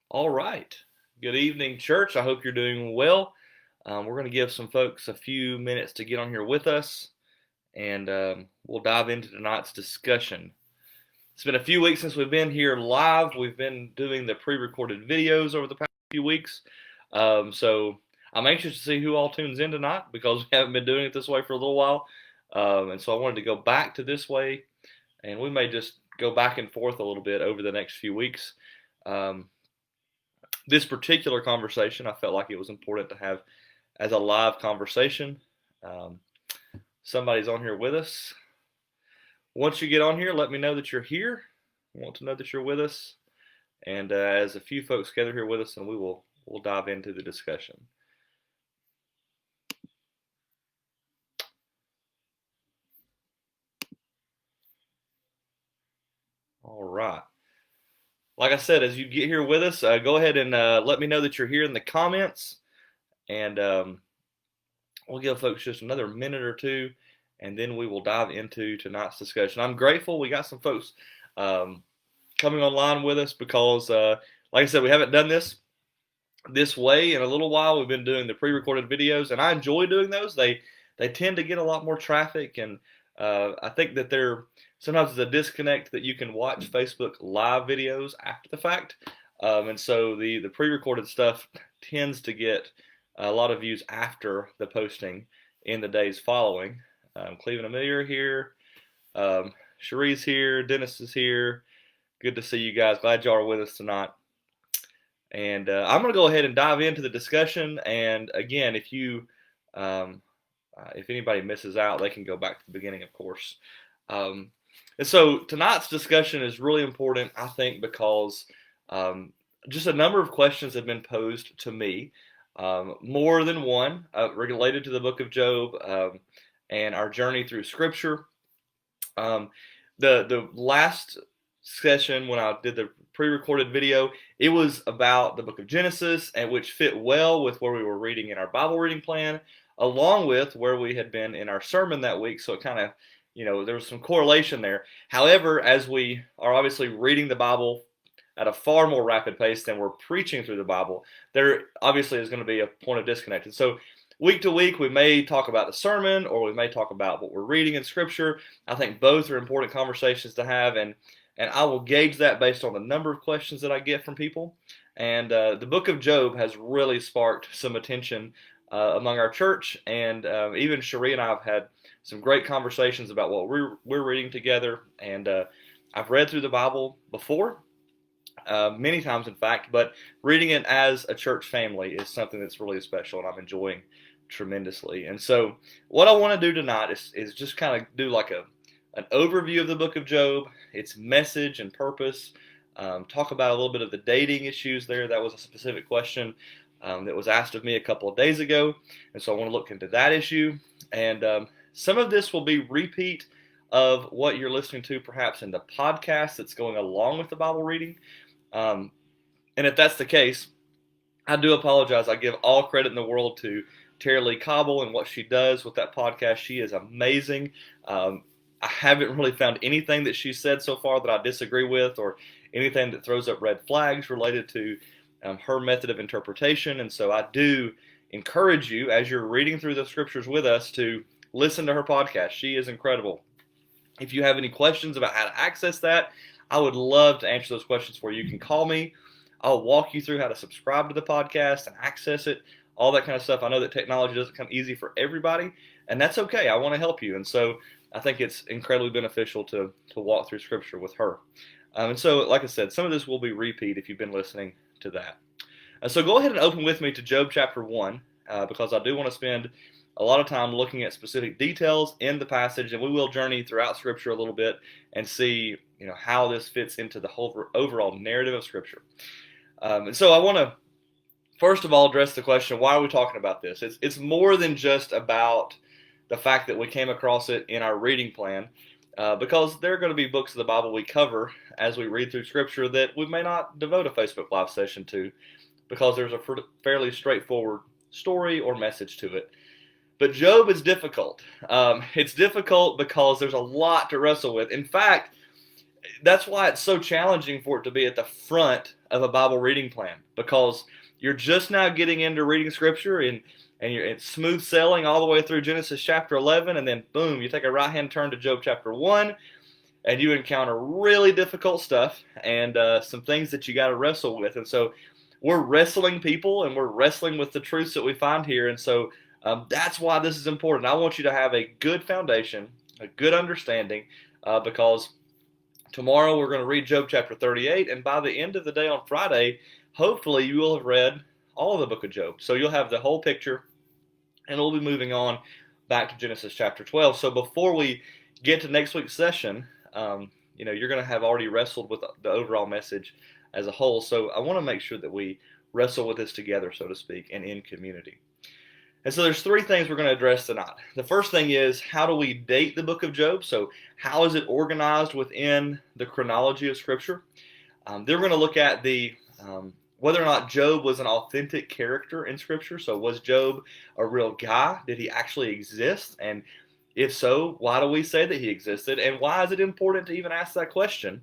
All right. Good evening, church. I hope you're doing well. We're going to give some folks a few minutes to get on here with us, and we'll dive into tonight's discussion. It's been a few weeks since we've been here live. We've been doing the pre-recorded videos over the past few weeks. So I'm anxious to see who all tunes in tonight because we haven't been doing it this way for a little while. And so I wanted to go back to this way, and we may just go back and forth a little bit over the next few weeks. This particular conversation, I felt like it was important to have as a live conversation. Um, Somebody's on here with us. Once you get on here, let me know that you're here. I want to know that you're with us. And as a few folks gather here with us, and we'll dive into the discussion. All right. Like I said, as you get here with us, go ahead and let me know that you're here in the comments, and we'll give folks just another minute or two, and then we will dive into tonight's discussion. I'm grateful we got some folks coming online with us because, like I said, we haven't done this way in a little while. We've been doing the pre-recorded videos, and I enjoy doing those. They tend to get a lot more traffic, and I think that sometimes there's a disconnect that you can watch Facebook live videos after the fact, and so the pre-recorded stuff tends to get a lot of views after the posting in the days following. Cleveland Amelia here, Cherie's here, Dennis is here. Good to see you guys. Glad y'all are with us tonight. And I'm going to go ahead and dive into the discussion. And again, if anybody misses out, they can go back to the beginning, of course. And so tonight's discussion is really important, I think, because just a number of questions have been posed to me, more than one, related to the book of Job and our journey through Scripture. The last session when I did the pre-recorded video, it was about the book of Genesis, and which fit well with where we were reading in our Bible reading plan, along with where we had been in our sermon that week. So it kind of, there was some correlation there. However, as we are obviously reading the Bible at a far more rapid pace than we're preaching through the Bible, there obviously is going to be a point of disconnect. And so week to week, we may talk about the sermon, or we may talk about what we're reading in Scripture. I think both are important conversations to have, and I will gauge that based on the number of questions that I get from people. And the book of Job has really sparked some attention among our church, and even Cherie and I have had some great conversations about what we're reading together. And I've read through the Bible before, many times in fact, but reading it as a church family is something that's really special, and I'm enjoying tremendously. And so what I want to do tonight is just kind of do like an overview of the book of Job, its message and purpose, talk about a little bit of the dating issues there. That was a specific question that was asked of me a couple of days ago, and so I want to look into that issue. And some of this will be repeat of what you're listening to perhaps in the podcast that's going along with the Bible reading. And if that's the case, I do apologize. I give all credit in the world to Terry Lee Cobble and what she does with that podcast. She is amazing. I haven't really found anything that she said so far that I disagree with, or anything that throws up red flags related to her method of interpretation. And so I do encourage you, as you're reading through the scriptures with us, to listen to her podcast. She is incredible. If you have any questions about how to access that, I would love to answer those questions for you. You can call me. I'll walk you through how to subscribe to the podcast and access it, all that kind of stuff. I know that technology doesn't come easy for everybody, and that's okay. I want to help you. And so I think it's incredibly beneficial to walk through Scripture with her. And so, like I said, some of this will be repeat if you've been listening to that. So go ahead and open with me to Job chapter 1, because I do want to spend a lot of time looking at specific details in the passage, and we will journey throughout Scripture a little bit and see how this fits into the whole overall narrative of Scripture. And so I want to, first of all, address the question, why are we talking about this? It's more than just about the fact that we came across it in our reading plan, because there are going to be books of the Bible we cover as we read through Scripture that we may not devote a Facebook Live session to, because there's a fairly straightforward story or message to it. But Job is difficult. It's difficult because there's a lot to wrestle with. In fact, That's why it's so challenging for it to be at the front of a Bible reading plan, because you're just now getting into reading Scripture, and it's smooth sailing all the way through Genesis chapter 11, and then boom, you take a right hand turn to Job chapter 1, and you encounter really difficult stuff and some things that you got to wrestle with. And so we're wrestling people, and we're wrestling with the truths that we find here. And so that's why this is important. I want you to have a good foundation, a good understanding, because tomorrow we're going to read Job chapter 38, and by the end of the day on Friday, hopefully you will have read all of the book of Job. So you'll have the whole picture, and we'll be moving on back to Genesis chapter 12. So before we get to next week's session, you're going to have already wrestled with the overall message as a whole. So I want to make sure that we wrestle with this together, so to speak, and in community. And so there's three things we're going to address tonight. The first thing is, how do we date the book of Job? So how is it organized within the chronology of Scripture? Then we're going to look at whether or not Job was an authentic character in Scripture. So was Job a real guy? Did he actually exist? And if so, why do we say that he existed? And why is it important to even ask that question?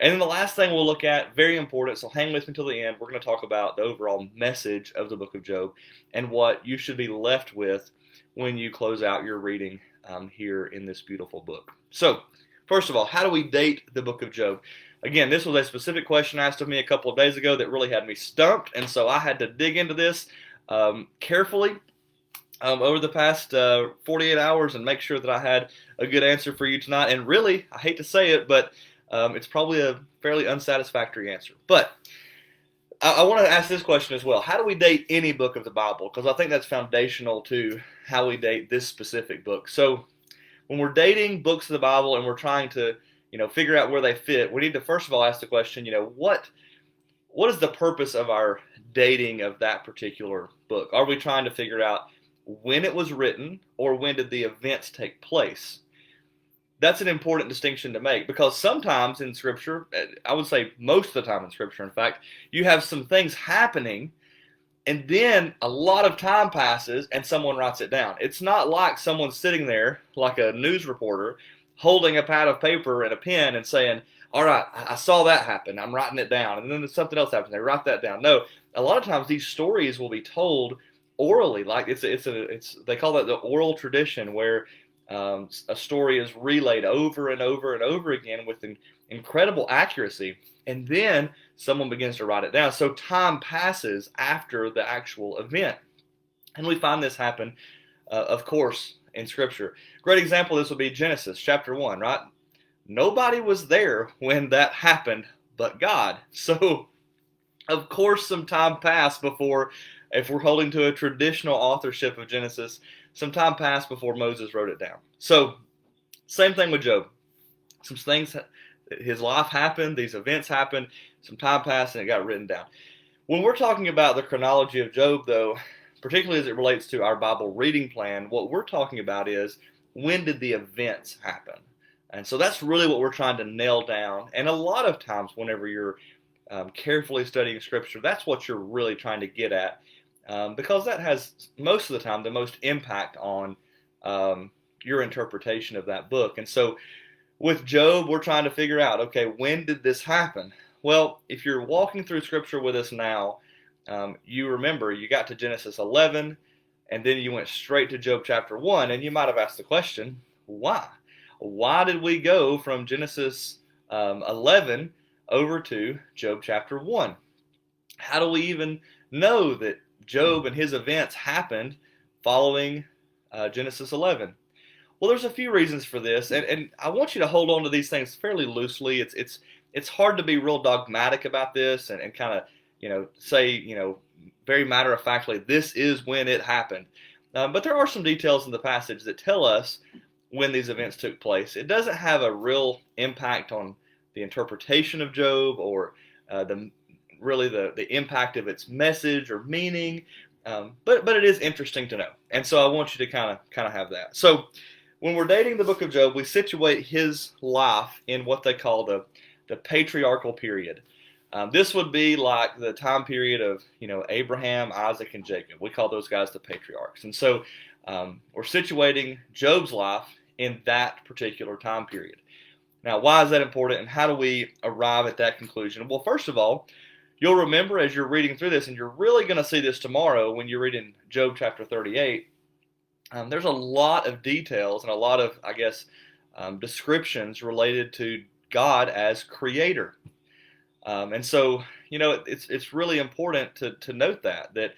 And then the last thing we'll look at, very important, so hang with me until the end, we're going to talk about the overall message of the book of Job and what you should be left with when you close out your reading here in this beautiful book. So, first of all, how do we date the book of Job? Again, this was a specific question asked of me a couple of days ago that really had me stumped, and so I had to dig into this carefully over the past 48 hours and make sure that I had a good answer for you tonight. And really, I hate to say it, but it's probably a fairly unsatisfactory answer. But I want to ask this question as well. How do we date any book of the Bible? Because I think that's foundational to how we date this specific book. So when we're dating books of the Bible and we're trying to, figure out where they fit, we need to first of all ask the question, what is the purpose of our dating of that particular book? Are we trying to figure out when it was written, or when did the events take place? That's an important distinction to make, because sometimes in Scripture, I would say most of the time in Scripture, in fact, you have some things happening, and then a lot of time passes and someone writes it down. It's not like someone sitting there, like a news reporter, holding a pad of paper and a pen and saying, all right, I saw that happen, I'm writing it down, and then something else happens, they write that down. No, a lot of times these stories will be told orally, like they call that the oral tradition, where a story is relayed over and over and over again with incredible accuracy, and then someone begins to write it down. So time passes after the actual event, and we find this happen, of course, in Scripture. Great example of this would be Genesis chapter 1, right? Nobody was there when that happened but God. So, of course, some time passed before, if we're holding to a traditional authorship of Genesis, some time passed before Moses wrote it down. So, same thing with Job. Some things, his life happened, these events happened, some time passed, and it got written down. When we're talking about the chronology of Job, though, particularly as it relates to our Bible reading plan, what we're talking about is, when did the events happen? And so that's really what we're trying to nail down. And a lot of times, whenever you're carefully studying Scripture, that's what you're really trying to get at. Because that has, most of the time, the most impact on your interpretation of that book. And so with Job, we're trying to figure out, okay, when did this happen? Well, if you're walking through Scripture with us now, you remember you got to Genesis 11, and then you went straight to Job chapter 1, and you might have asked the question, why? Why did we go from Genesis 11 over to Job chapter 1? How do we even know that Job and his events happened following Genesis 11? Well, there's a few reasons for this, and I want you to hold on to these things fairly loosely. It's hard to be real dogmatic about this and kind of say very matter of factly, this is when it happened. But there are some details in the passage that tell us when these events took place. It doesn't have a real impact on the interpretation of Job or the impact of its message or meaning, but it is interesting to know. And so I want you to kind of have that. So when we're dating the book of Job, we situate his life in what they call the patriarchal period. This would be like the time period of Abraham, Isaac, and Jacob. We call those guys the patriarchs. And so we're situating Job's life in that particular time period. Now, why is that important, and how do we arrive at that conclusion? Well, first of all, you'll remember as you're reading through this, and you're really going to see this tomorrow when you read in Job chapter 38, there's a lot of details and a lot of, I guess, descriptions related to God as creator. And so, it's really important to note that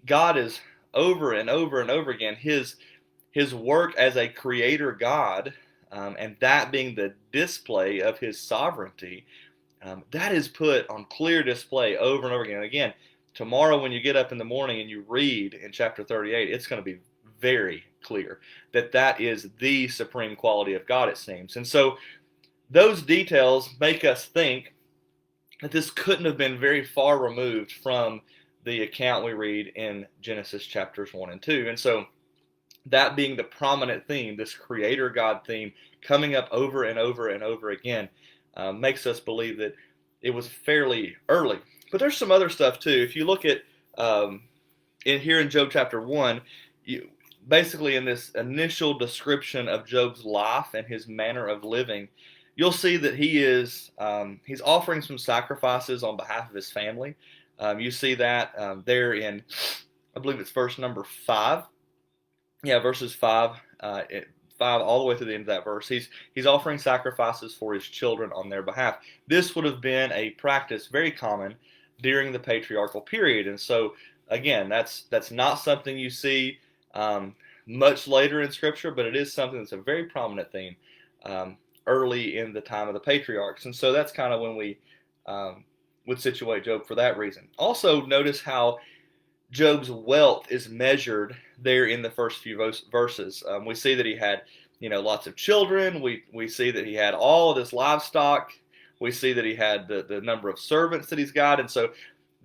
God is over and over and over again, his work as a creator God, and that being the display of his sovereignty, that is put on clear display over and over again. And again, tomorrow when you get up in the morning and you read in chapter 38, it's going to be very clear that is the supreme quality of God, it seems. And so those details make us think that this couldn't have been very far removed from the account we read in Genesis chapters 1 and 2. And so that being the prominent theme, this creator God theme coming up over and over and over again, makes us believe that it was fairly early. But there's some other stuff too. If you look at here in Job chapter 1, basically in this initial description of Job's life and his manner of living, you'll see that he's offering some sacrifices on behalf of his family. You see that there in, I believe it's verse number 5. Yeah, verses 5 all the way to the end of that verse. He's offering sacrifices for his children on their behalf. This would have been a practice very common during the patriarchal period. And so, again, that's not something you see much later in Scripture, but it is something that's a very prominent theme early in the time of the patriarchs. And so that's kind of when we would situate Job for that reason. Also, notice how Job's wealth is measured there in the first few verses. We see that he had, lots of children. We see that he had all of this livestock. We see that he had the number of servants that he's got. And so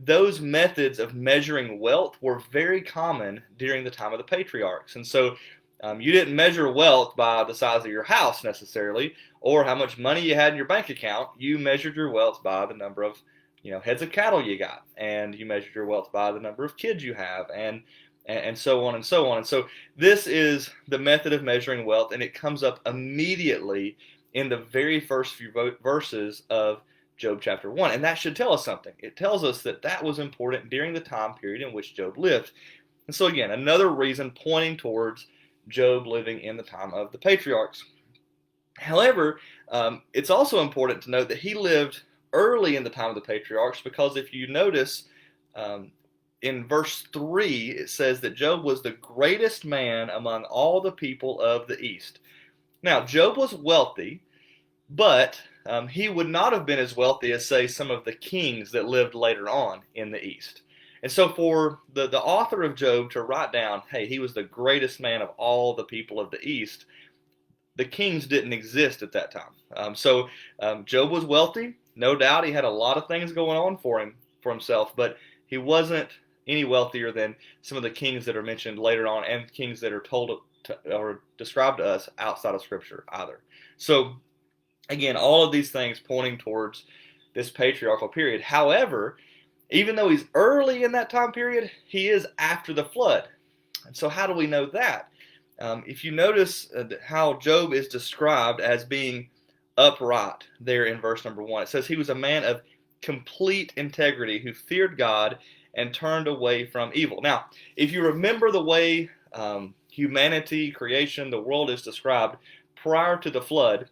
those methods of measuring wealth were very common during the time of the patriarchs. And so you didn't measure wealth by the size of your house necessarily, or how much money you had in your bank account. You measured your wealth by the number of heads of cattle you got, and you measured your wealth by the number of kids you have, and so on and so on. And so this is the method of measuring wealth, and it comes up immediately in the very first few verses of Job chapter 1. And that should tell us something. It tells us that was important during the time period in which Job lived. And so again, another reason pointing towards Job living in the time of the patriarchs. However, it's also important to note that he lived early in the time of the patriarchs, because if you notice in verse 3, it says that Job was the greatest man among all the people of the East. Now, Job was wealthy, but he would not have been as wealthy as, say, some of the kings that lived later on in the East. And so for the author of Job to write down, hey, he was the greatest man of all the people of the East, the kings didn't exist at that time. So Job was wealthy. No doubt he had a lot of things going on for himself, but he wasn't any wealthier than some of the kings that are mentioned later on, and kings that are told or described to us outside of Scripture either. So again, all of these things pointing towards this patriarchal period. However, even though he's early in that time period, he is after the flood. And so how do we know that? If you notice how Job is described as being upright there in verse number 1, it says he was a man of complete integrity who feared God and turned away from evil. Now, if you remember the way humanity, creation, the world is described prior to the flood,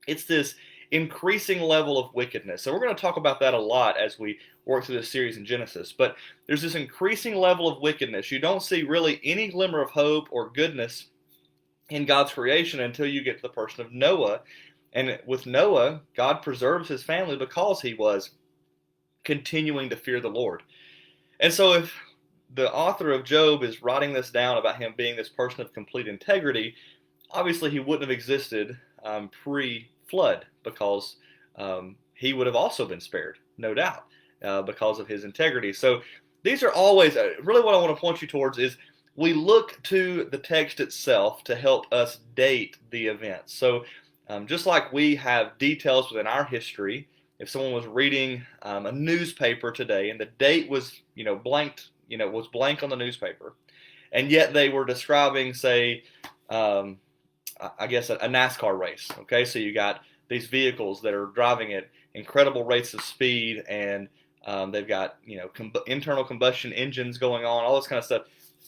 it's this increasing level of wickedness. So we're going to talk about that a lot as we work through this series in Genesis. But there's this increasing level of wickedness. You don't see really any glimmer of hope or goodness in God's creation until you get to the person of Noah. And with Noah, God preserves his family because he was continuing to fear the Lord. And so if the author of Job is writing this down about him being this person of complete integrity, obviously he wouldn't have existed pre-flood, because he would have also been spared, no doubt, because of his integrity. So these are always, really what I want to point you towards is we look to the text itself to help us date the events. So just like we have details within our history, if someone was reading a newspaper today and the date was, blanked, was blank on the newspaper, and yet they were describing, say, I guess a NASCAR race. Okay, so you got these vehicles that are driving at incredible rates of speed, and they've got internal combustion engines going on, all this kind of stuff.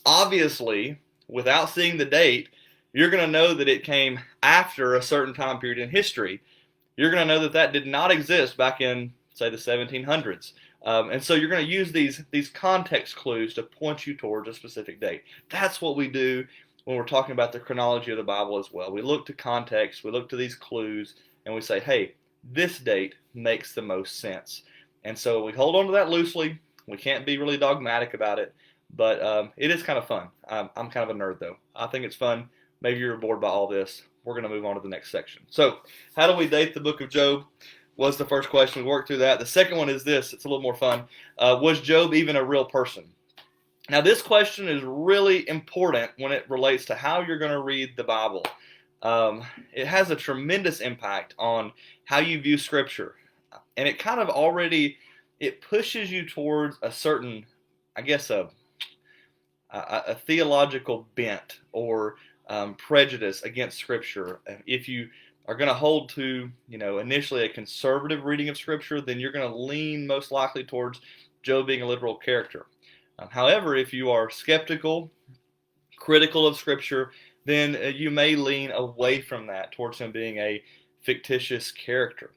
Obviously, without seeing the date, you're going to know that it came after a certain time period in history. You're going to know that that did not exist back in, say, the 1700s. And so you're going to use these context clues to point you towards a specific date. That's what we do when we're talking about the chronology of the Bible as well. We look to context, we look to these clues, and we say, hey, this date makes the most sense. And so we hold on to that loosely. We can't be really dogmatic about it, but it is kind of fun. I'm kind of a nerd, though. I think it's fun. Maybe you're bored by all this. We're going to move on to the next section. So, how do we date the book of Job? Was the first question. We worked through that. The second one is this. It's a little more fun. Was Job even a real person? Now, this question is really important when it relates to how you're going to read the Bible. It has a tremendous impact on how you view Scripture. And it kind of already, it pushes you towards a certain, I guess, a theological bent or prejudice against Scripture. If you are going to hold to, initially a conservative reading of Scripture, then you're going to lean most likely towards Job being a literal character. However, if you are skeptical, critical of Scripture, then you may lean away from that towards him being a fictitious character.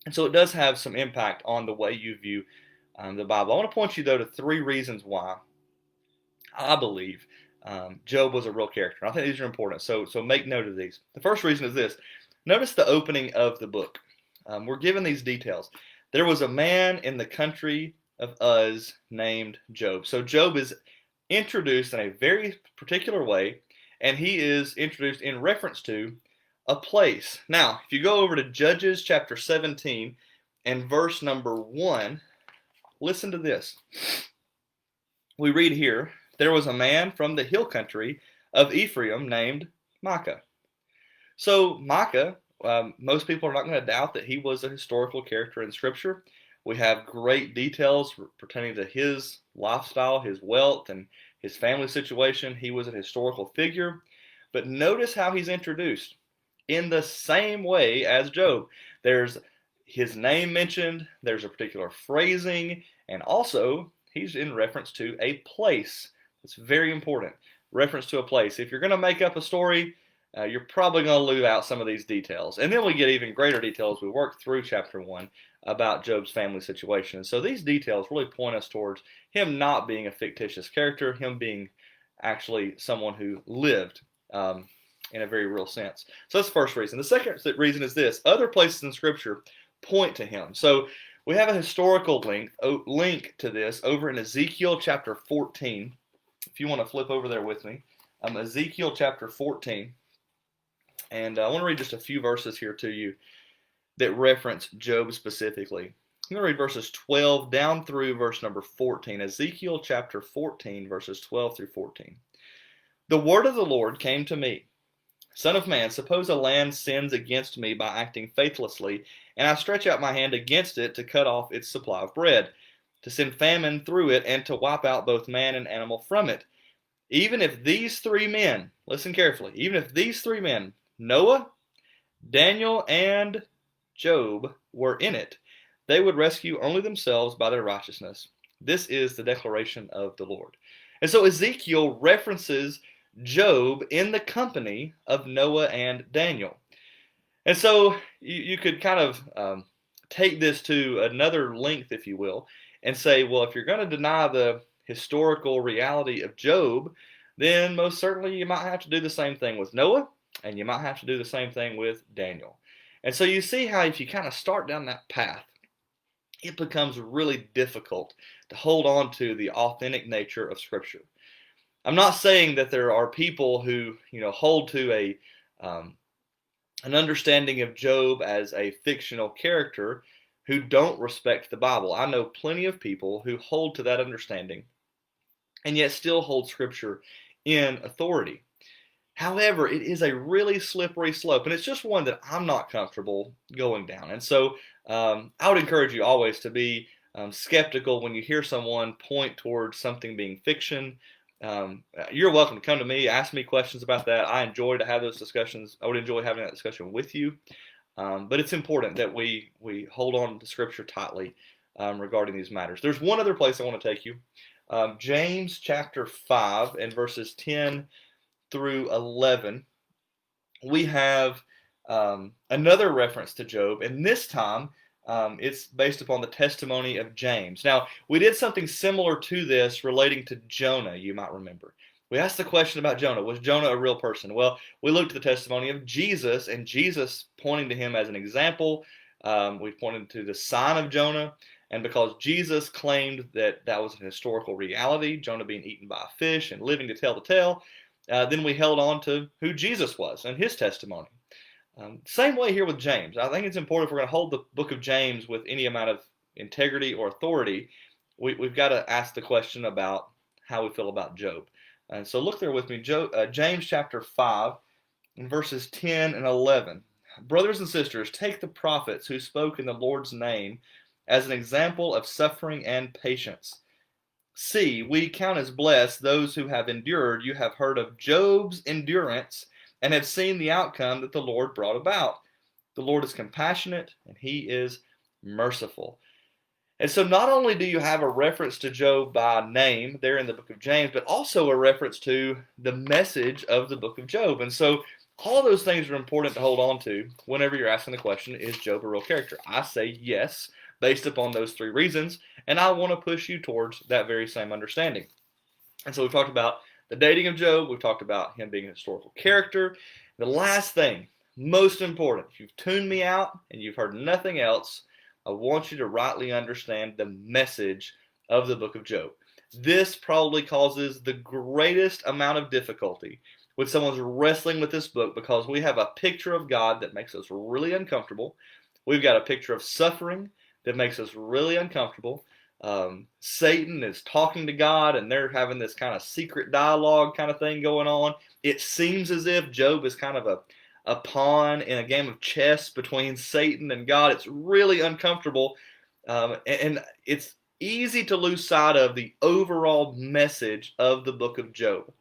And so it does have some impact on the way you view the Bible. I want to point you, though, to 3 reasons why I believe Job was a real character. I think these are important, so make note of these. The first reason is this. Notice the opening of the book. We're given these details. There was a man in the country of Uz named Job. So Job is introduced in a very particular way, and he is introduced in reference to a place. Now, if you go over to Judges chapter 17 and verse number 1, listen to this. We read here, there was a man from the hill country of Ephraim named Micah. So Micah, most people are not going to doubt that he was a historical character in Scripture. We have great details pertaining to his lifestyle, his wealth, and his family situation. He was a historical figure. But notice how he's introduced. In the same way as Job. There's his name mentioned, there's a particular phrasing, and also he's in reference to a place. It's very important. Reference to a place. If you're going to make up a story, you're probably going to leave out some of these details. And then we get even greater details. We work through chapter 1 about Job's family situation. And so these details really point us towards him not being a fictitious character, him being actually someone who lived in a very real sense. So that's the first reason. The second reason is this. Other places in Scripture point to him. So we have a historical link to this over in Ezekiel chapter 14. If you want to flip over there with me. Ezekiel chapter 14. And I want to read just a few verses here to you that reference Job specifically. I'm going to read verses 12 down through verse number 14. Ezekiel chapter 14, verses 12 through 14. The word of the Lord came to me. Son of man, suppose a land sins against me by acting faithlessly, and I stretch out my hand against it to cut off its supply of bread, to send famine through it, and to wipe out both man and animal from it. Even if these 3 men, listen carefully, even if these 3 men, Noah, Daniel, and Job, were in it, they would rescue only themselves by their righteousness. This is the declaration of the Lord. And so Ezekiel references Job in the company of Noah and Daniel. And so you could kind of take this to another length, if you will, and say, well, if you're going to deny the historical reality of Job, then most certainly you might have to do the same thing with Noah, and you might have to do the same thing with Daniel. And so you see how if you kind of start down that path, it becomes really difficult to hold on to the authentic nature of Scripture. I'm not saying that there are people who, hold to an understanding of Job as a fictional character who don't respect the Bible. I know plenty of people who hold to that understanding and yet still hold Scripture in authority. However, it is a really slippery slope, and it's just one that I'm not comfortable going down. And so I would encourage you always to be skeptical when you hear someone point towards something being fiction. You're welcome to come to me, ask me questions about that. I enjoy to have those discussions. I would enjoy having that discussion with you. But it's important that we hold on to Scripture tightly regarding these matters. There's one other place I want to take you. James chapter 5 and verses 10 through 11. We have another reference to Job, and this time it's based upon the testimony of James. Now, we did something similar to this relating to Jonah, you might remember. We asked the question about Jonah. Was Jonah a real person? Well, we looked at the testimony of Jesus, and Jesus pointing to him as an example. We pointed to the sign of Jonah, and because Jesus claimed that that was an historical reality, Jonah being eaten by a fish and living to tell the tale, then we held on to who Jesus was and his testimony. Same way here with James. I think it's important if we're going to hold the book of James with any amount of integrity or authority, we've got to ask the question about how we feel about Job. And so look there with me, James chapter 5, and verses 10 and 11. Brothers and sisters, take the prophets who spoke in the Lord's name as an example of suffering and patience. See, we count as blessed those who have endured. You have heard of Job's endurance and have seen the outcome that the Lord brought about. The Lord is compassionate and he is merciful. And so not only do you have a reference to Job by name there in the book of James, but also a reference to the message of the book of Job. And so all those things are important to hold on to whenever you're asking the question, is Job a real character? I say yes, based upon those three reasons, and I want to push you towards that very same understanding. And so we've talked about the dating of Job, we've talked about him being a historical character. The last thing, most important, if you've tuned me out and you've heard nothing else, I want you to rightly understand the message of the book of Job. This probably causes the greatest amount of difficulty when someone's wrestling with this book, because we have a picture of God that makes us really uncomfortable. We've got a picture of suffering that makes us really uncomfortable. Satan is talking to God, and they're having this kind of secret dialogue kind of thing going on. It seems as if Job is kind of a pawn in a game of chess between Satan and God. It's really uncomfortable, and it's easy to lose sight of the overall message of the book of Job.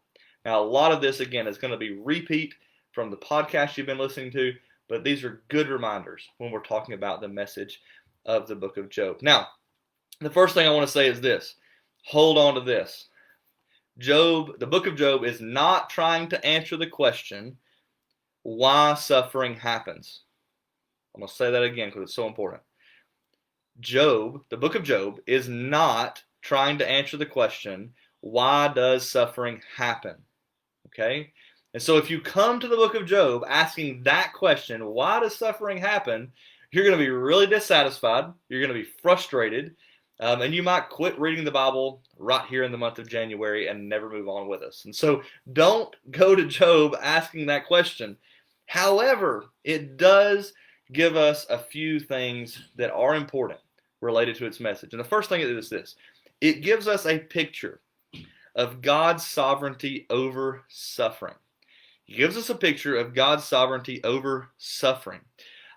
Now, a lot of this, again, is going to be repeat from the podcast you've been listening to, but these are good reminders when we're talking about the message of the book of Job. Now, the first thing I want to say is this. Hold on to this. Job, the book of Job, is not trying to answer the question why suffering happens. I'm going to say that again because it's so important. Job, the book of Job, is not trying to answer the question, why does suffering happen? Okay? And so if you come to the book of Job asking that question, why does suffering happen, you're going to be really dissatisfied, you're going to be frustrated, and you might quit reading the Bible right here in the month of January and never move on with us. And so don't go to Job asking that question. However, it does give us a few things that are important related to its message. And the first thing is this. It gives us a picture of God's sovereignty over suffering. It gives us a picture of God's sovereignty over suffering.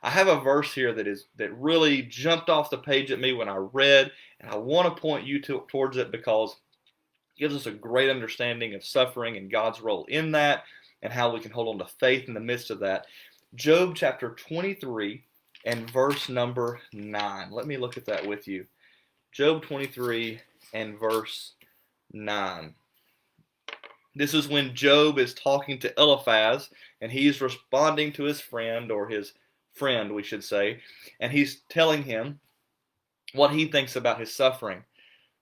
I have a verse here that really jumped off the page at me when I read, and I want to point you towards it because it gives us a great understanding of suffering and God's role in that and how we can hold on to faith in the midst of that. Job chapter 23 and verse number 9. Let me look at that with you. Job 23 and verse 9. This is when Job is talking to Eliphaz, and he's responding to his friend, or his friend, we should say, and he's telling him what he thinks about his suffering.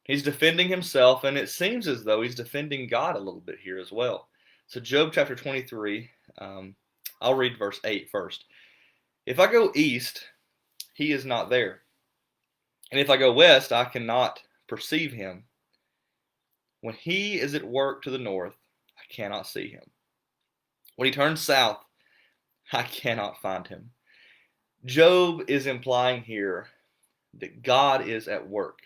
He's defending himself, and it seems as though he's defending God a little bit here as well. So Job chapter 23, I'll read verse 8 first. If I go east, he is not there. And if I go west, I cannot perceive him. When he is at work to the north, I cannot see him. When he turns south, I cannot find him. Job is implying here that God is at work.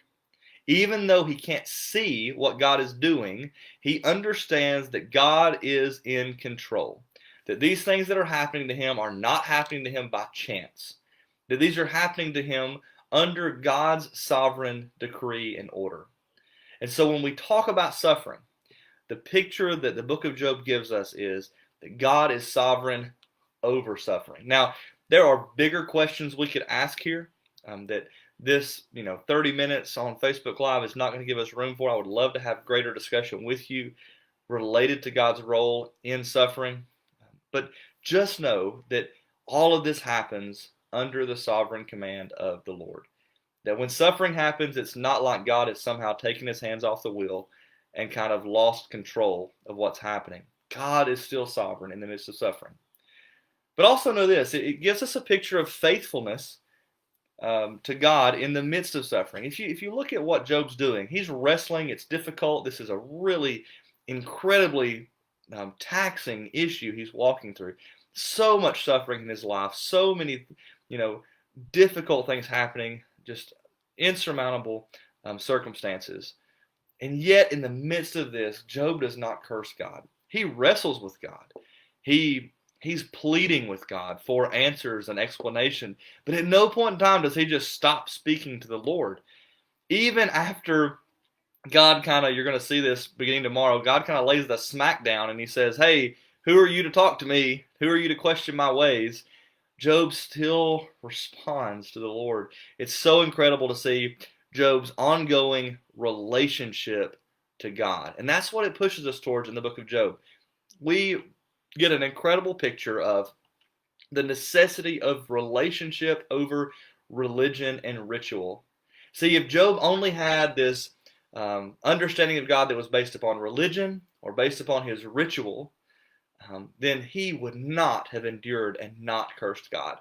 Even though he can't see what God is doing, he understands that God is in control. That these things that are happening to him are not happening to him by chance. That these are happening to him under God's sovereign decree and order. And so when we talk about suffering, the picture that the book of Job gives us is that God is sovereign over suffering. Now, There are bigger questions we could ask here that this 30 minutes on Facebook Live is not going to give us room for. I would love to have greater discussion with you related to God's role in suffering. But just know that all of this happens under the sovereign command of the Lord. That when suffering happens, it's not like God has somehow taken his hands off the wheel and kind of lost control of what's happening. God is still sovereign in the midst of suffering. But also know this, it gives us a picture of faithfulness to God in the midst of suffering. If you look at what Job's doing, he's wrestling. It's difficult. This is a really incredibly taxing issue he's walking through. So much suffering in his life. So many, difficult things happening. Just insurmountable circumstances. And yet, in the midst of this, Job does not curse God. He wrestles with God. He's pleading with God for answers and explanation. But at no point in time does he just stop speaking to the Lord. Even after God you're going to see this beginning tomorrow, God kind of lays the smack down and he says, hey, who are you to talk to me? Who are you to question my ways? Job still responds to the Lord. It's so incredible to see Job's ongoing relationship to God. And that's what it pushes us towards in the book of Job. We get an incredible picture of the necessity of relationship over religion and ritual. See, if Job only had this understanding of God that was based upon religion or based upon his ritual, then he would not have endured and not cursed God.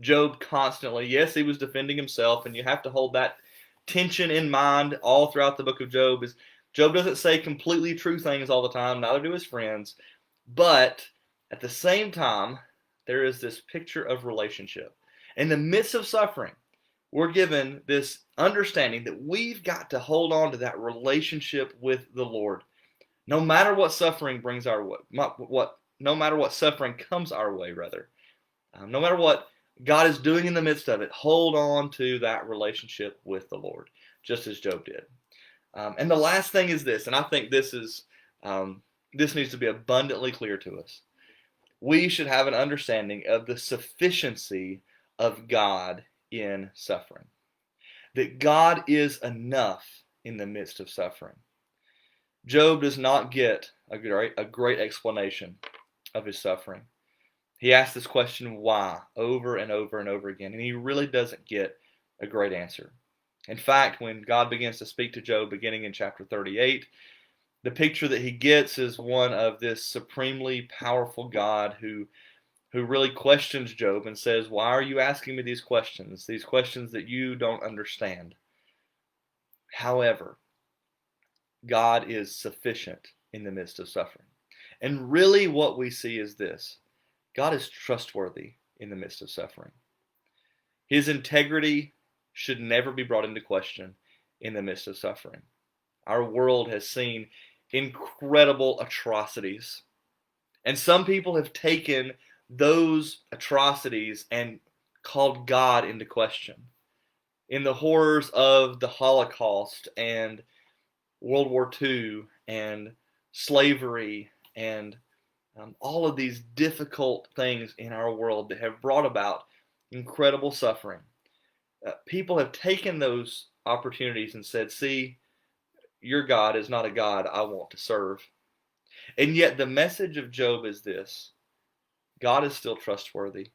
Job constantly, yes, he was defending himself, and you have to hold that tension in mind all throughout the book of Job. Job doesn't say completely true things all the time, neither do his friends, but at the same time, there is this picture of relationship. In the midst of suffering, we're given this understanding that we've got to hold on to that relationship with the Lord. No matter what suffering brings our way, no matter what suffering comes our way, rather, no matter what God is doing in the midst of it, hold on to that relationship with the Lord, just as Job did. And the last thing is this, and I think this needs to be abundantly clear to us. We should have an understanding of the sufficiency of God in suffering. That God is enough in the midst of suffering. Job does not get a great explanation of his suffering. He asks this question, why, over and over and over again, and he really doesn't get a great answer. In fact, when God begins to speak to Job beginning in chapter 38, the picture that he gets is one of this supremely powerful God who really questions Job and says, why are you asking me these questions that you don't understand? However, God is sufficient in the midst of suffering. And really what we see is this. God is trustworthy in the midst of suffering. His integrity should never be brought into question in the midst of suffering. Our world has seen incredible atrocities. And some people have taken those atrocities and called God into question. In the horrors of the Holocaust and World War II and slavery and all of these difficult things in our world that have brought about incredible suffering. People have taken those opportunities and said, see, your God is not a God I want to serve. And yet the message of Job is this. God is still trustworthy.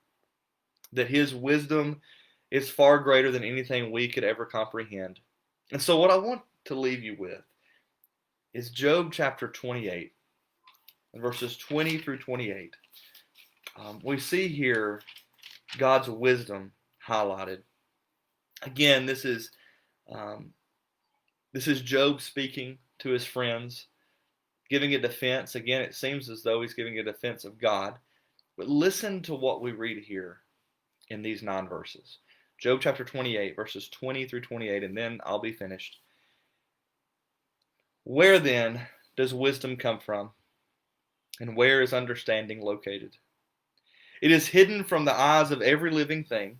That his wisdom is far greater than anything we could ever comprehend. And so what I want to leave you with is Job chapter 28, verses 20 through 28. We see here God's wisdom highlighted. Again, this is Job speaking to his friends, giving a defense. Again, it seems as though he's giving a defense of God. But listen to what we read here in these 9 verses. Job chapter 28, verses 20 through 28, and then I'll be finished. Where then does wisdom come from? And where is understanding located? It is hidden from the eyes of every living thing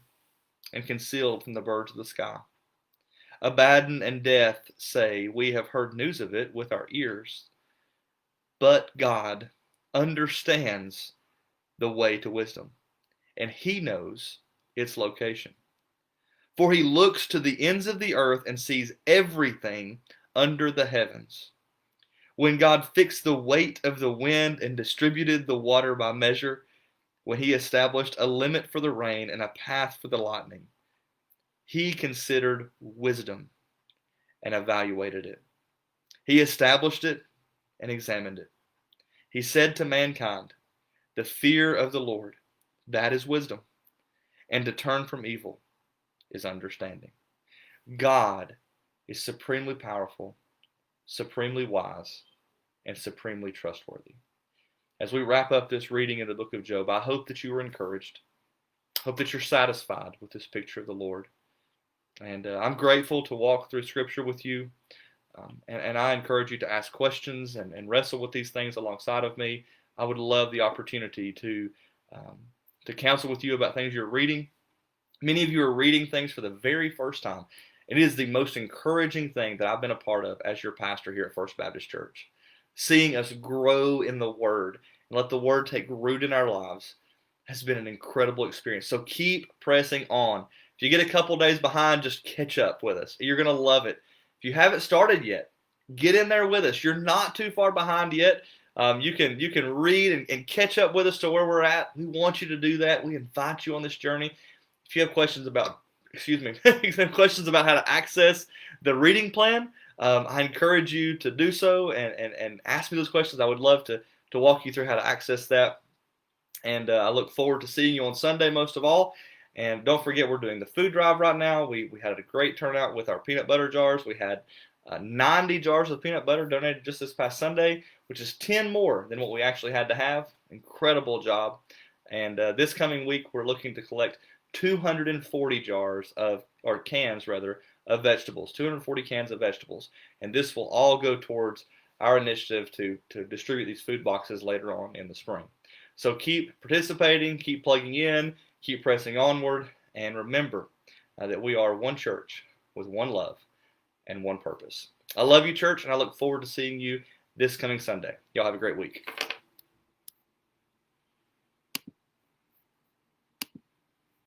and concealed from the birds of the sky. Abaddon and death say, we have heard news of it with our ears. But God understands the way to wisdom, and he knows its location. For he looks to the ends of the earth and sees everything under the heavens. When God fixed the weight of the wind and distributed the water by measure, when he established a limit for the rain and a path for the lightning, he considered wisdom and evaluated it. He established it and examined it. He said to mankind, the fear of the Lord, that is wisdom, and to turn from evil is understanding. God is supremely powerful, supremely wise, and supremely trustworthy. As we wrap up this reading in the book of Job, I hope that you are encouraged. I hope that you're satisfied with this picture of the Lord. And I'm grateful to walk through Scripture with you. And I encourage you to ask questions and wrestle with these things alongside of me. I would love the opportunity to counsel with you about things you're reading. Many of you are reading things for the very first time. It is the most encouraging thing that I've been a part of as your pastor here at First Baptist Church. Seeing us grow in the Word and let the Word take root in our lives has been an incredible experience. So keep pressing on. If you get a couple days behind, just catch up with us. You're going to love it. If you haven't started yet, get in there with us. You're not too far behind yet. You can read and catch up with us to where we're at. We want you to do that. We invite you on this journey. If you have questions about, questions about how to access the reading plan, I encourage you to do so and ask me those questions. I would love to walk you through how to access that. And I look forward to seeing you on Sunday most of all. And don't forget, we're doing the food drive right now. We had a great turnout with our peanut butter jars. We had 90 jars of peanut butter donated just this past Sunday, which is 10 more than what we actually had to have. Incredible job. And this coming week, we're looking to collect 240 cans of vegetables, 240 cans of vegetables. And this will all go towards our initiative to distribute these food boxes later on in the spring. So keep participating, keep plugging in, keep pressing onward, and remember that we are one church with one love and one purpose. I love you, church, and I look forward to seeing you this coming Sunday. Y'all have a great week.